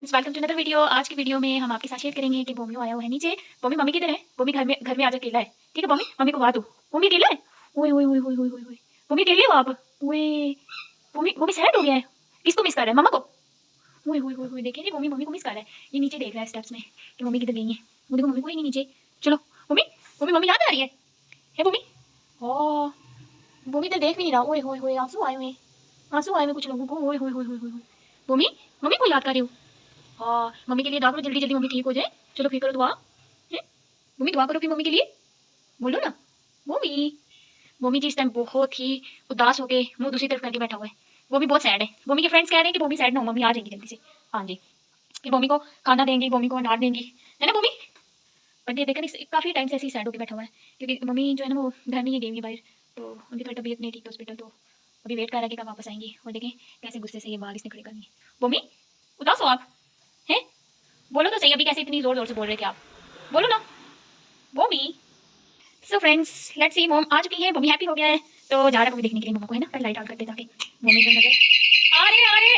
Welcome to another video. आज की video में हम आपके साथ शेयर करेंगे कि बोमियो आया हुआ है नीचे। बोमी मम्मी किधर है? बोमी घर में आजा, अकेला है। ठीक है बोमी, मम्मी को बात दो। बोमी अकेला है। ओए ओए ओए ओए ओए ओए, बोमी अकेले हो आप? ओए, बोमी बोमी सैड हो गया है। किसको मिस कर रहा है? मम्मा को। ओए ओए ओए ओए, देखिए जी, बोमी मम्मी को मिस कर रहा है। ये नीचे देख रहा है स्टेप्स में कि मम्मी किधर गई है। वो देखो, मम्मी कोई नहीं नीचे। चलो बोमी, बोमी मम्मी याद आ रही है बोमी? ओह, बोमी इधर देख भी नहीं रहा। ओए ओए ओए, आंसू आए हुए, आंसू आए हुए कुछ लोगों को। ओए ओए ओए ओए ओए, बोमी मम्मी को याद कर रही हो? हाँ, मम्मी के लिए दुआ करो, जल्दी जल्दी मम्मी ठीक हो जाए। चलो फिर करो दुआ। हैं? मम्मी दुआ करो फिर मम्मी के लिए, बोलो ना। मम्मी, मम्मी जी इस टाइम बहुत ही उदास होके मुंह दूसरी तरफ करके बैठा हुआ है। वो भी बहुत सैड है। मम्मी के फ्रेंड्स कह रहे हैं कि मम्मी सैड ना हो, मम्मी आ जाएंगी जल्दी से। हाँ जी, फिर मम्मी को खाना देंगी, मम्मी को अनार देंगी, है ना मम्मी? बट ये देखा काफ़ी टाइम से ऐसे ही सैड होकर बैठा हुआ है, क्योंकि मम्मी जो है ना वो घर में ही गई हुई बाहर। तो उनकी थोड़ी तबीयत नहीं ठीक है हॉस्पिटल, तो अभी वेट कर रहा है कि कब वापस आएंगी। और देखें कैसे गुस्से से ये बाल इसने खड़े करनी है। मम्मी उदास हो आप? हैं? बोलो तो सही, अभी कैसे इतनी जोर जोर से बोल रहे थे आप? बोलो ना मम्मी। So friends, let's see, mom आ चुकी है, मम्मी हैप्पी हो गया है, तो जा रहा है मम्मी देखने के लिए मम्मा को, है ना? पहले लाइट ऑन करते ताकि मम्मी जो नजर आ रहे।